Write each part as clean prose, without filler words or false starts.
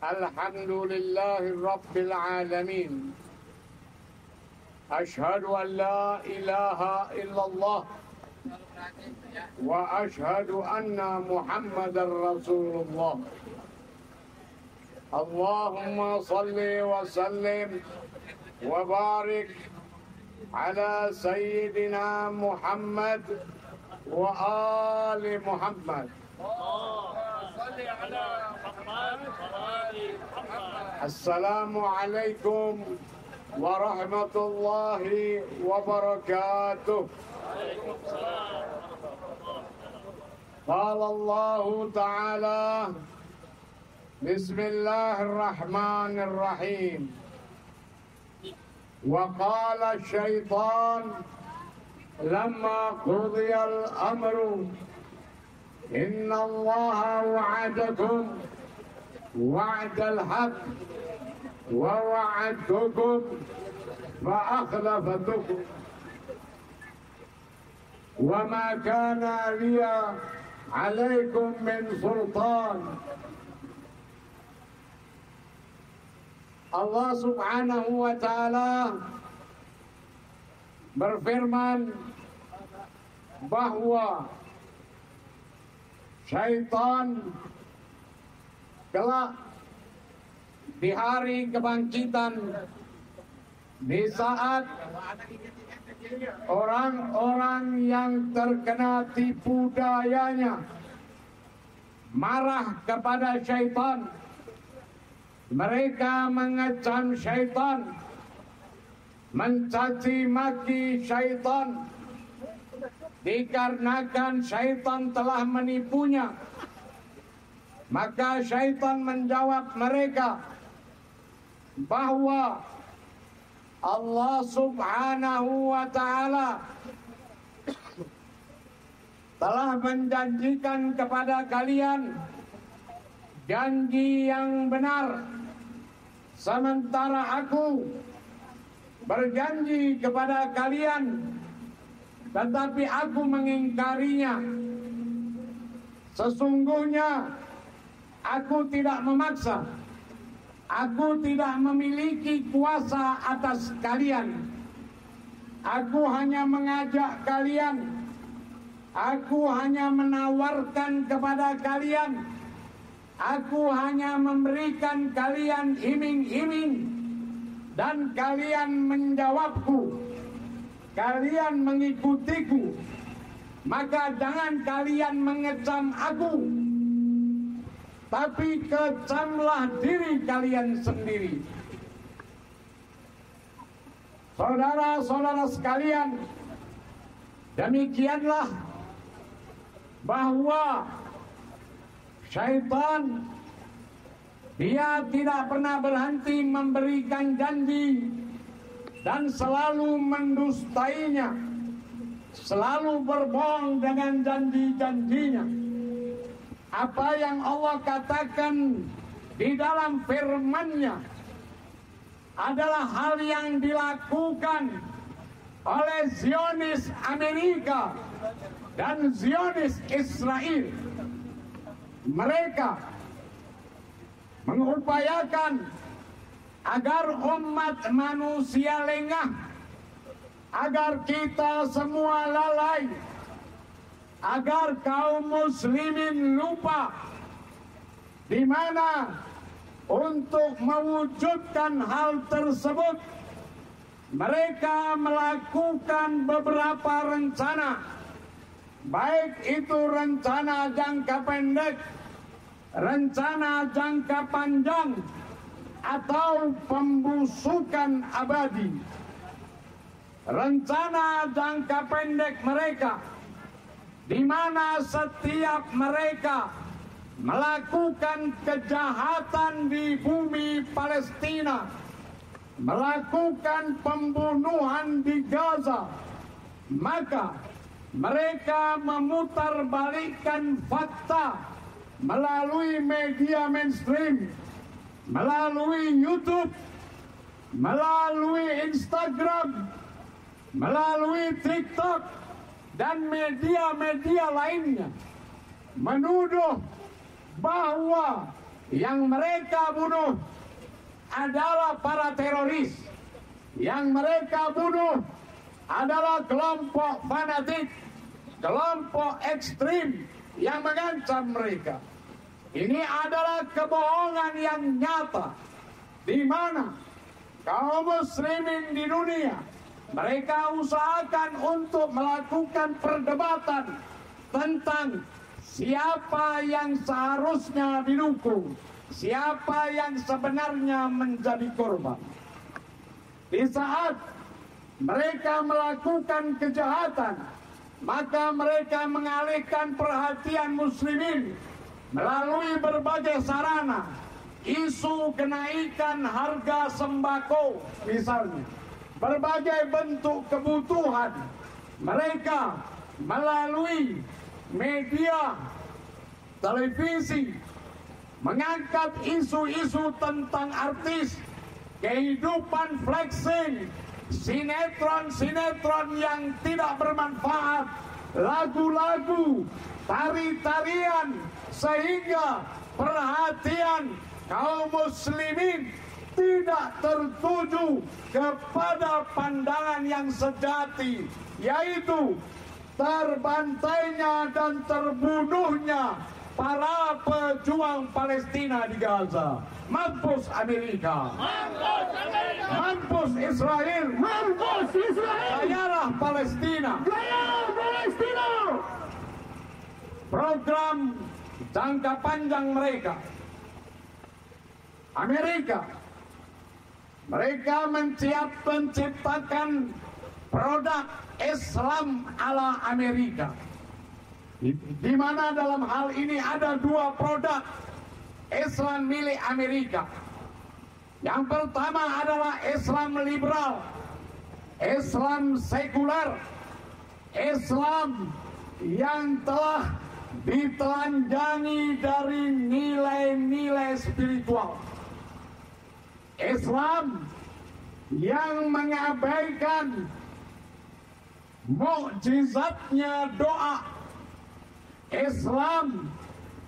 الحمد لله رب العالمين. أشهد أن لا إله إلا الله وأشهد أن محمد رسول الله. اللهم صل وسلم وبارك على سيدنا محمد وآل محمد. السلام عليكم ورحمة الله وبركاته. قال الله تعالى: بسم الله الرحمن الرحيم. وقال الشيطان لما قضي الأمر إن الله وعدكم وعد الحق ووعدتكم فأخلفتكم وما كان لي عليكم من سلطان. Allah Subhanahu wa Ta'ala berfirman bahwa syaitan kelak di hari kebangkitan, di saat orang-orang yang terkena tipu dayanya marah kepada syaitan, mereka mengecam syaitan, mencaci maki syaitan, dikarenakan syaitan telah menipunya. Maka syaitan menjawab mereka bahwa Allah Subhanahu wa Ta'ala telah menjanjikan kepada kalian janji yang benar, sementara aku berjanji kepada kalian tetapi aku mengingkarinya. Sesungguhnya aku tidak memaksa, aku tidak memiliki kuasa atas kalian. Aku hanya mengajak kalian, aku hanya menawarkan kepada kalian, aku hanya memberikan kalian iming-iming, dan kalian menjawabku, kalian mengikutiku. Maka jangan kalian mengecam aku, tapi kecamlah diri kalian sendiri. Saudara-saudara sekalian, demikianlah bahwa syaitan dia tidak pernah berhenti memberikan janji dan selalu mendustainya, selalu berbohong dengan janji-janjinya. Apa yang Allah katakan di dalam firman-Nya adalah hal yang dilakukan oleh Zionis Amerika dan Zionis Israel. Mereka mengupayakan agar umat manusia lengah, agar kita semua lalai, agar kaum muslimin lupa, di mana untuk mewujudkan hal tersebut mereka melakukan beberapa rencana, baik itu rencana jangka pendek, rencana jangka panjang, atau pembusukan abadi. Rencana jangka pendek mereka, di mana setiap mereka melakukan kejahatan di bumi Palestina, melakukan pembunuhan di Gaza, maka mereka memutarbalikkan fakta melalui media mainstream, melalui YouTube, melalui Instagram, melalui TikTok, dan media-media lainnya, menuduh bahwa yang mereka bunuh adalah para teroris, yang mereka bunuh adalah kelompok fanatik, kelompok ekstrim yang mengancam mereka. Ini adalah kebohongan yang nyata, di mana kaum muslimin di dunia mereka usahakan untuk melakukan perdebatan tentang siapa yang seharusnya didukung, siapa yang sebenarnya menjadi korban. Di saat mereka melakukan kejahatan, maka mereka mengalihkan perhatian muslimin melalui berbagai sarana. Isu kenaikan harga sembako misalnya, berbagai bentuk kebutuhan, mereka melalui media televisi mengangkat isu-isu tentang artis, kehidupan flexing, sinetron-sinetron yang tidak bermanfaat, lagu-lagu, tari-tarian, sehingga perhatian kaum muslimin tidak tertuju kepada pandangan yang sejati, yaitu terbantainya dan terbunuhnya para pejuang Palestina di Gaza. Mampus Amerika, mampus Israel, gayalah Palestina, program jangka panjang mereka. Amerika, mereka menciptakan produk Islam ala Amerika, di mana dalam hal ini ada dua produk Islam milik Amerika. Yang pertama adalah Islam liberal, Islam sekuler, Islam yang telah ditelanjangi dari nilai-nilai spiritual, Islam yang mengabaikan mukjizatnya doa, Islam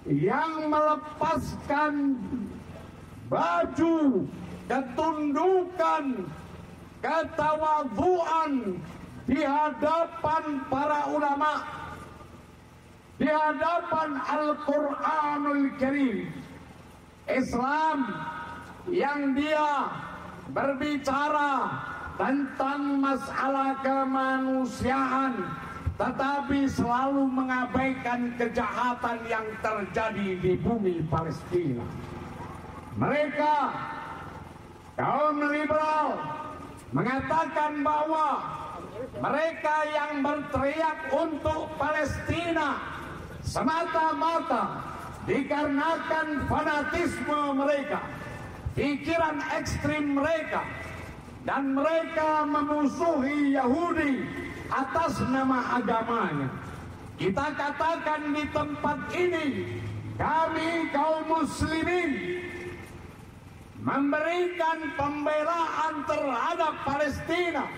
yang melepaskan baju ketundukan, ketawadhuan di hadapan para ulama, di hadapan Al-Quranul Karim. Islam yang dia berbicara tentang masalah kemanusiaan, tetapi selalu mengabaikan kejahatan yang terjadi di bumi Palestina. Mereka, kaum liberal, mengatakan bahwa mereka yang berteriak untuk Palestina semata-mata dikarenakan fanatisme mereka, pikiran ekstrim mereka, dan mereka memusuhi Yahudi atas nama agamanya. Kita katakan di tempat ini, kami kaum muslimin memberikan pembelaan terhadap Palestina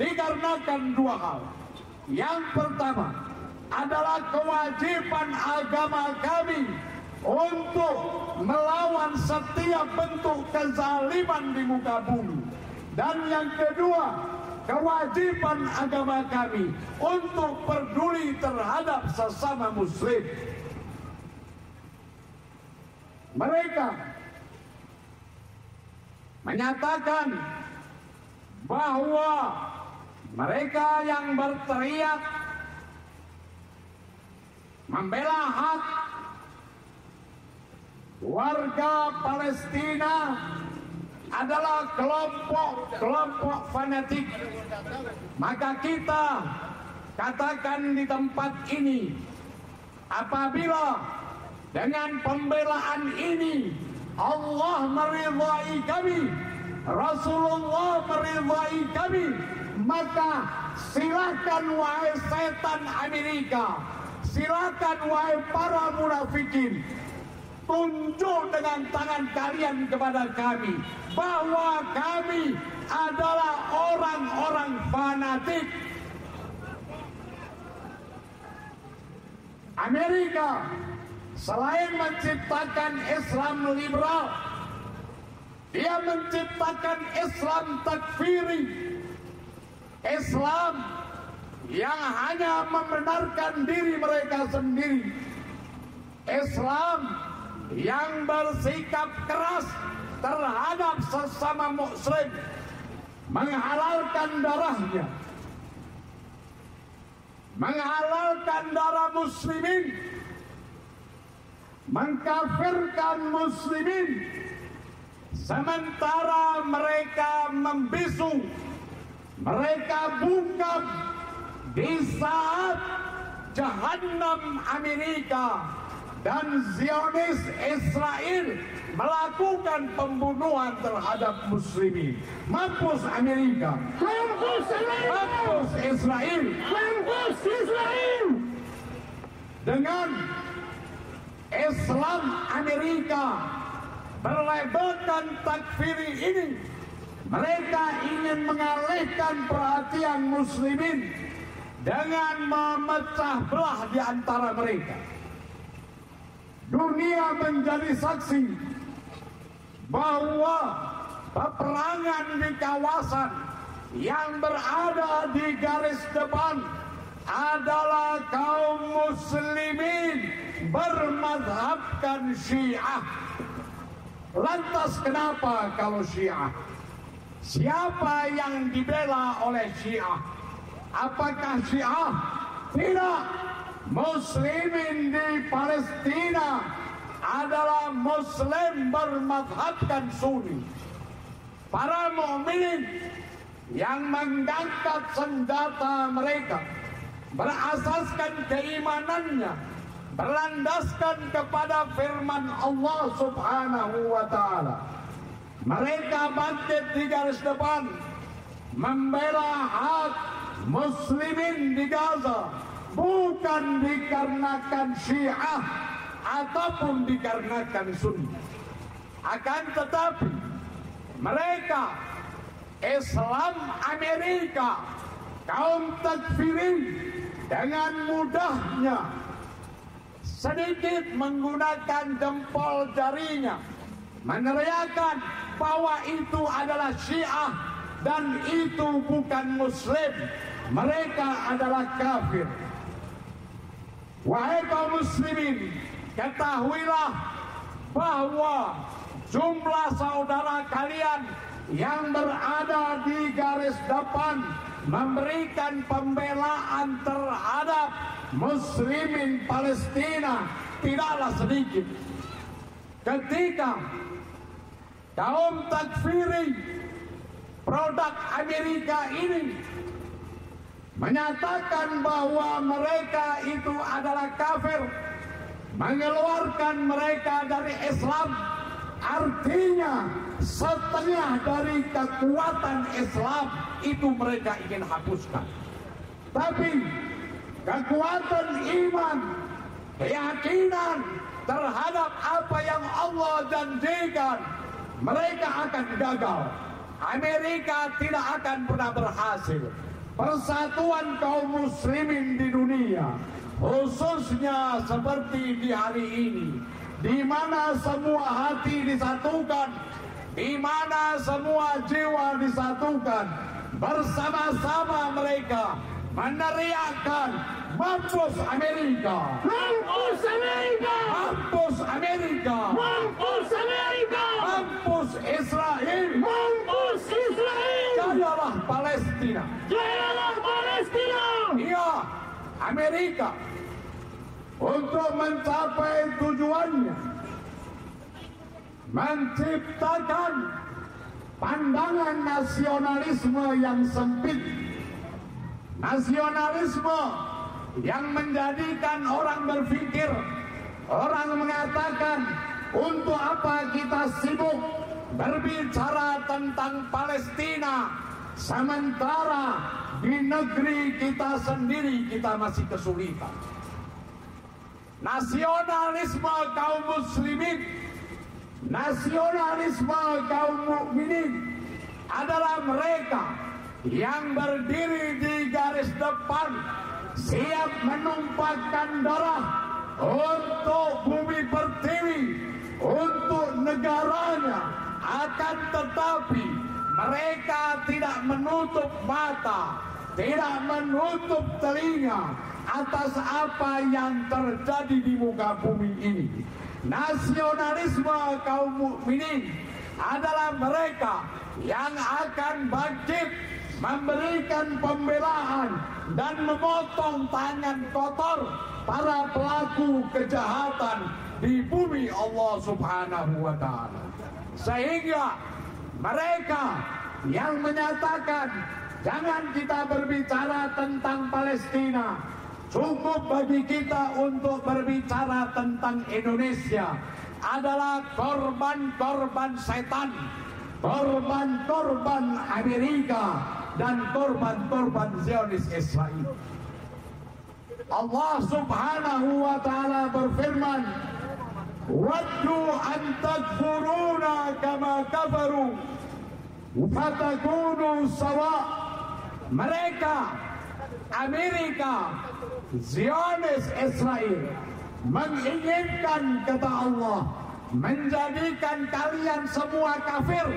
dikarenakan dua hal. Yang pertama adalah kewajiban agama kami untuk melawan setiap bentuk kezaliman di muka bumi. Dan yang kedua, kewajiban agama kami untuk peduli terhadap sesama muslim. Mereka menyatakan bahwa mereka yang berteriak membela hak warga Palestina adalah kelompok fanatik. Maka kita katakan di tempat ini, apabila dengan pembelaan ini Allah meridhai kami, Rasulullah meridhai kami, maka silakan wahai setan Amerika, silakan wahai para munafikin, tunjuk dengan tangan kalian kepada kami bahwa kami adalah orang-orang fanatik. Amerika selain menciptakan Islam liberal, dia menciptakan Islam takfiri, Islam yang hanya membenarkan diri mereka sendiri, Islam yang bersikap keras terhadap sesama muslim, menghalalkan darahnya, menghalalkan darah muslimin, mengkafirkan muslimin, sementara mereka membisu, mereka bungkam di saat Jahannam Amerika dan Zionis Israel melakukan pembunuhan terhadap muslimin. Mampus Amerika, mampus Amerika, mampus Israel, mampus Israel. Dengan Islam Amerika berlabelkan takfiri ini, mereka ingin mengalihkan perhatian muslimin dengan memecah belah di antara mereka. Dunia menjadi saksi bahwa peperangan di kawasan yang berada di garis depan adalah kaum muslimin bermadzhabkan Syiah. Lantas kenapa kalau Syiah? Siapa yang dibela oleh Syiah? Apakah Syiah? Tidak. Muslimin di Palestina adalah muslim bermadzhabkan Sunni. Para mukminin yang mengangkat senjata mereka berasaskan keimanannya, berlandaskan kepada firman Allah Subhanahu wa ta'ala. Mereka bangkit di garis depan membela hak muslimin di Gaza, bukan dikarenakan Syiah ataupun dikarenakan Sunni. Akan tetapi mereka, Islam Amerika, kaum takfirin, dengan mudahnya sedikit menggunakan jempol jarinya meneriakan bahwa itu adalah Syiah dan itu bukan muslim, mereka adalah kafir. Wahai kaum muslimin, ketahuilah bahwa jumlah saudara kalian yang berada di garis depan memberikan pembelaan terhadap muslimin Palestina tidaklah sedikit. Ketika kaum takfiri produk Amerika ini menyatakan bahwa mereka itu adalah kafir, mengeluarkan mereka dari Islam, artinya setengah dari kekuatan Islam itu mereka ingin hapuskan. Tapi kekuatan iman, keyakinan terhadap apa yang Allah janjikan, mereka akan gagal. Amerika tidak akan pernah berhasil. Persatuan kaum muslimin di dunia, khususnya seperti di hari ini, di mana semua hati disatukan, di mana semua jiwa disatukan, bersama-sama mereka meneriakkan mampus Amerika, mampus Amerika, mampus Amerika, mampus Amerika, mampus Israel, mampus Israel. Jayalah Palestina, jayalah Palestina. Iya, Amerika untuk mencapai tujuannya, menciptakan pandangan nasionalisme yang sempit, nasionalisme yang menjadikan orang berpikir, orang mengatakan, untuk apa kita sibuk berbicara tentang Palestina sementara di negeri kita sendiri kita masih kesulitan. Nasionalisme kaum muslimin, nasionalisme kaum mukminin adalah mereka yang berdiri di garis depan, siap menumpahkan darah untuk bumi pertiwi, untuk negaranya, akan tetapi mereka tidak menutup mata, tidak menutup telinga atas apa yang terjadi di muka bumi ini. Nasionalisme kaum mukminin adalah mereka yang akan bangkit memberikan pembelaan dan memotong tangan kotor para pelaku kejahatan di bumi Allah Subhanahu wa Ta'ala. Sehingga mereka yang menyatakan jangan kita berbicara tentang Palestina, cukup bagi kita untuk berbicara tentang Indonesia, adalah korban-korban setan, korban-korban Amerika, dan korban-korban Zionis Israel. Allah Subhanahu wa Ta'ala berfirman, "Waddu an takfuruna kama kafaru fatakunu sawa." Mereka, Amerika, Zionis Israel, menginginkan, kata Allah, menjadikan kalian semua kafir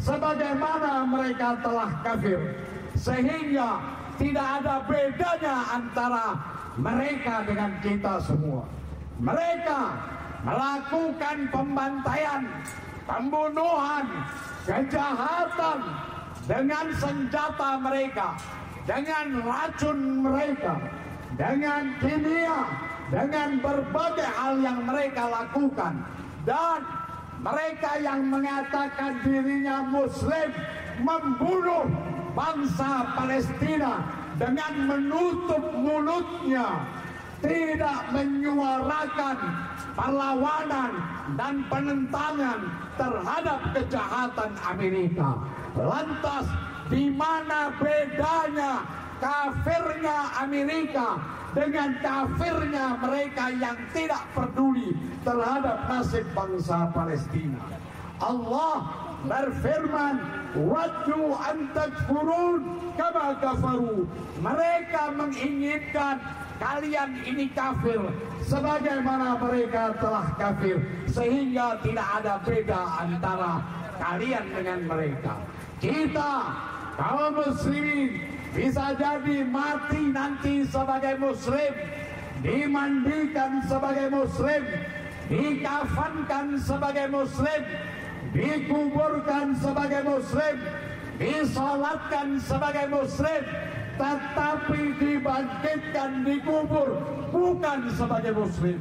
sebagaimana mereka telah kafir, sehingga tidak ada bedanya antara mereka dengan kita semua. Mereka melakukan pembantaian, pembunuhan, kejahatan dengan senjata mereka, dengan racun mereka, dengan kimia, dengan berbagai hal yang mereka lakukan. Dan mereka yang mengatakan dirinya Muslim membunuh bangsa Palestina dengan menutup mulutnya, tidak menyuarakan perlawanan dan penentangan terhadap kejahatan Amerika. Lantas di mana bedanya kafirnya Amerika dengan kafirnya mereka yang tidak peduli terhadap nasib bangsa Palestina? Allah berfirman, "Waddu an takfurun kama kafaru." Mereka menginginkan kalian ini kafir sebagaimana mereka telah kafir, sehingga tidak ada beda antara kalian dengan mereka. Kita kaum muslimin bisa jadi mati nanti sebagai muslim, dimandikan sebagai muslim, dikafankan sebagai muslim, dikuburkan sebagai muslim, disolatkan sebagai muslim, tetapi dibangkitkan, dikubur bukan sebagai muslim.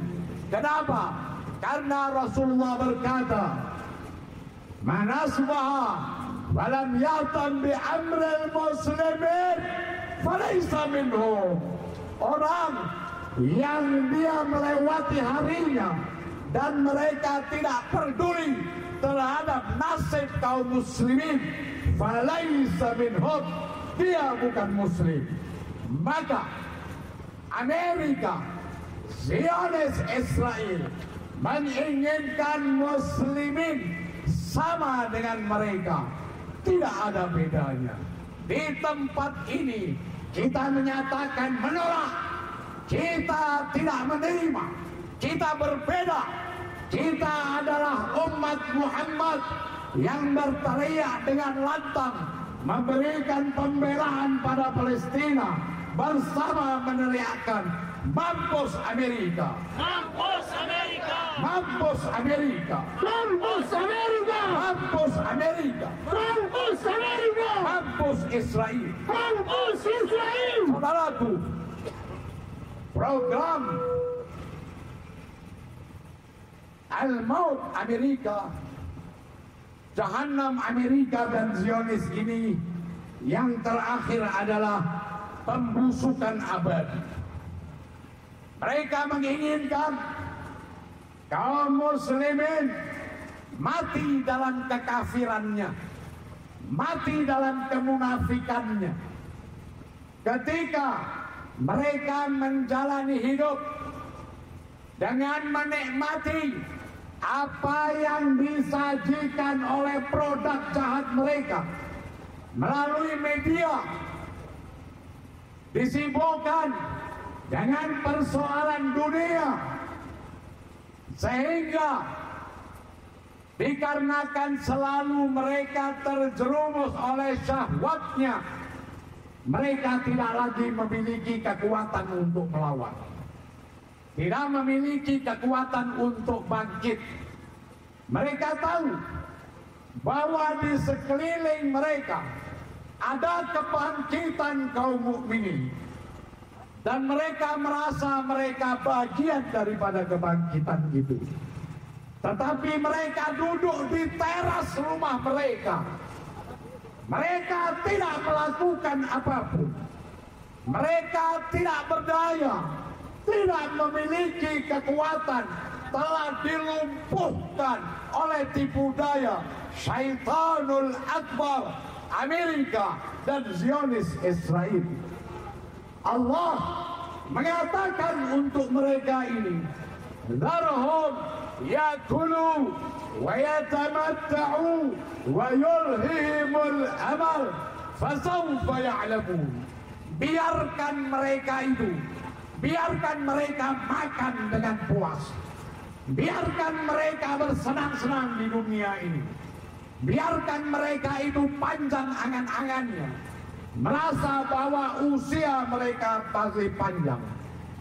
Kenapa? Karena Rasulullah berkata, "Man asbaha walam yatam bi amril muslimin falaysa minhum." Orang yang dia melewati harinya dan mereka tidak peduli terhadap nasib kaum muslimin, falaysa minhum, dia bukan muslim. Maka Amerika, Zionis Israel menginginkan muslimin sama dengan mereka, tidak ada bedanya. Di tempat ini kita menyatakan menolak, kita tidak menerima, kita berbeda. Kita adalah umat Muhammad yang berteriak dengan lantang memberikan pembelaan pada Palestina bersama meneriakkan, "Mampus Amerika! Mampus Amerika! Mampus Amerika! Mampus Amerika! Mampus Amerika! Mampus Amerika! Mampus Israel! Mampus Israel!" Saudaraku, program Al-Maut Amerika, Jahannam Amerika dan Zionis ini yang terakhir adalah pembusukan abadi. Mereka menginginkan kaum muslimin mati dalam kekafirannya, mati dalam kemunafikannya. Ketika mereka menjalani hidup dengan menikmati apa yang disajikan oleh produk jahat mereka melalui media, disibukkan dengan persoalan dunia, Sehingga dikarenakan selalu mereka terjerumus oleh syahwatnya, mereka tidak lagi memiliki kekuatan untuk melawan, tidak memiliki kekuatan untuk bangkit. Mereka tahu bahwa di sekeliling mereka ada kebangkitan kaum mukminin, dan mereka merasa mereka bagian daripada kebangkitan itu. Tetapi mereka duduk di teras rumah mereka. Mereka tidak melakukan apapun. Mereka tidak berdaya, tidak memiliki kekuatan, telah dilumpuhkan oleh tipu daya Syaitanul Akbar, Amerika dan Zionis Israel. Allah mengatakan untuk mereka ini, "Dharhum yakulu wa yatamatta'u wa yulhihimul amal fasawfa ya'lamun." Biarkan mereka itu, biarkan mereka makan dengan puas, biarkan mereka bersenang-senang di dunia ini, biarkan mereka itu panjang angan-angannya, merasa bahwa usia mereka masih panjang.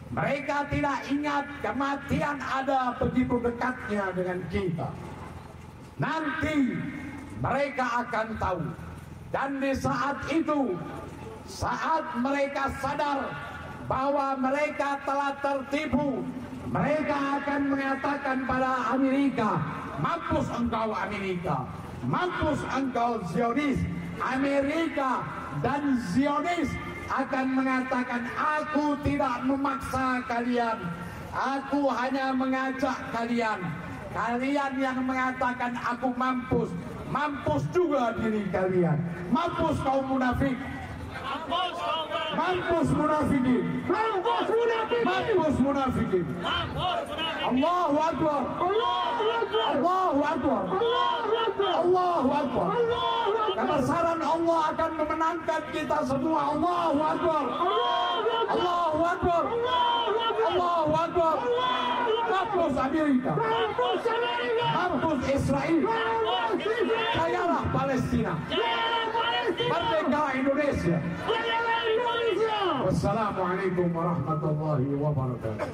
Mereka tidak ingat kematian ada begitu dekatnya dengan kita. Nanti mereka akan tahu. Dan di saat itu, saat mereka sadar bahwa mereka telah tertipu, mereka akan mengatakan pada Amerika, "Mampus engkau Amerika, mampus engkau Zionis." Amerika dan Zionis akan mengatakan, "Aku tidak memaksa kalian, aku hanya mengajak kalian. Kalian yang mengatakan aku mampus, mampus juga diri kalian. Mampus kaum munafik, mampus munafikin, mampus munafikin, mampus munafikin." Allahu Akbar, Allahu Akbar, Allahu Akbar. Kebesaran Allah akan memenangkan kita semua. Allahu Akbar, Allahu Akbar, Allahu Akbar. Mampus Amerika, mampus Israel, jayalah Palestina, merdeka Indonesia. Wassalamualaikum warahmatullahi wabarakatuh.